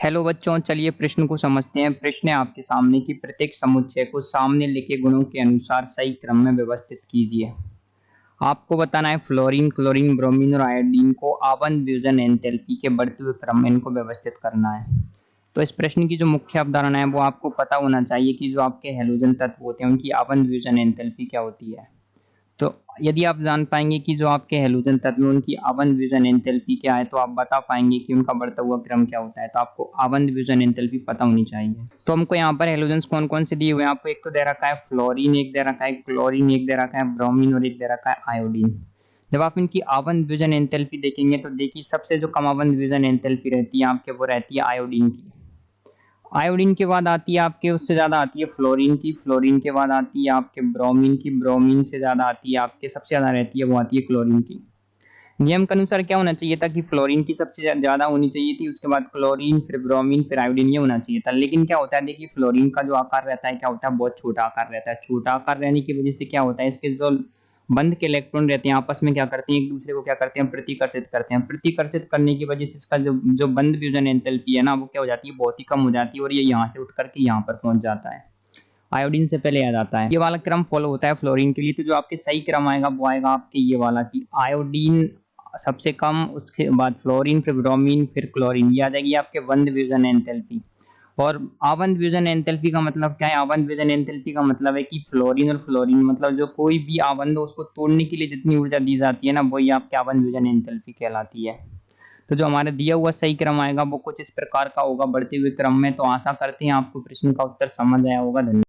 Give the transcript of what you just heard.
Hello बच्चों, चलिए प्रश्न को समझते हैं। प्रश्न है आपके सामने कि प्रत्येक समुच्चय को सामने लिखे गुणों के अनुसार सही क्रम में व्यवस्थित कीजिए। आपको बताना है फ्लोरीन, क्लोरीन, ब्रोमीन और आयोडीन को आबंध विभजन एंथैल्पी के बढ़ते हुए क्रम में इनको व्यवस्थित करना है। तो इस प्रश्न की जो मुख्य अवधारणा है वो आपको पता होना चाहिए कि जो आपके हैलोजन तत्व होते हैं उनकी आबंध विभजन एंथैल्पी क्या होती है। तो यदि आप जान पाएंगे कि जो आपके हैलोजन तत्व हैं उनकी आबंध विभजन एंथैल्पी क्या है, तो आप बता पाएंगे कि उनका बढ़ता हुआ क्रम क्या होता है। तो आपको आबंध विभजन एंथैल्पी पता होनी चाहिए। तो हमको यहाँ पर हैलोजेंस कौन कौन से दिए हुए हैं आपको, एक तो दे रखा है फ्लोरीन, एक दे रखा है क्लोरीन, एक दे रखा है ब्रोमीन और एक दे रखा है आयोडीन। जब आप इनकी आबंध विभजन एंथैल्पी देखेंगे तो देखिए सबसे जो कम आबंध विभजन एंथैल्पी रहती है आपके वो रहती है आयोडीन की। आयोडीन के बाद आती है आपके, उससे ज्यादा आती है फ्लोरीन की, फ्लोरीन के बाद आती है आपके ब्रोमीन की, ब्रोमीन से ज्यादा आती है आपके, सबसे ज्यादा रहती है वो आती है क्लोरीन की। नियम के अनुसार क्या होना चाहिए था कि फ्लोरीन की सबसे ज्यादा होनी चाहिए थी, उसके बाद क्लोरीन, फिर ब्रोमीन, फिर आयोडीन, ये होना चाहिए था। लेकिन क्या होता है देखिए, फ्लोरीन का जो आकार रहता है क्या होता है, बहुत छोटा आकार रहता है। छोटा आकार रहने की वजह से क्या होता है, इसके जो बंध के इलेक्ट्रॉन रहते हैं आपस में क्या करते हैं, एक दूसरे को क्या करते हैं, प्रतिकर्षित करते हैं। प्रतिकर्षित करने की वजह से इसका जो जो बंध विभजन एंथैल्पी है ना, वो क्या हो जाती है, बहुत ही कम हो जाती है और ये यहाँ से उठ करके यहाँ पर पहुंच जाता है। आयोडीन से पहले आ जाता है। ये वाला क्रम फॉलो होता है फ्लोरीन के लिए। तो जो आपके सही क्रम आएगा वो आएगा आपके ये वाला कि आयोडीन सबसे कम, उसके बाद फ्लोरीन, फिर ब्रोमीन, फिर क्लोरीन। ये आ जाएगी आपके बंध विभजन एंथैल्पी। और आबंध विभजन एंथैल्पी का मतलब क्या है, आबंध विभजन एंथैल्पी का मतलब है कि फ्लोरीन और फ्लोरीन मतलब जो कोई भी आबंध हो उसको तोड़ने के लिए जितनी ऊर्जा दी जाती है ना, वही आपके आबंध विभजन एंथैल्पी कहलाती है। तो जो हमारा दिया हुआ सही क्रम आएगा वो कुछ इस प्रकार का होगा बढ़ते हुए क्रम में। तो आशा करते हैं आपको प्रश्न का उत्तर समझ आया होगा। धन्यवाद।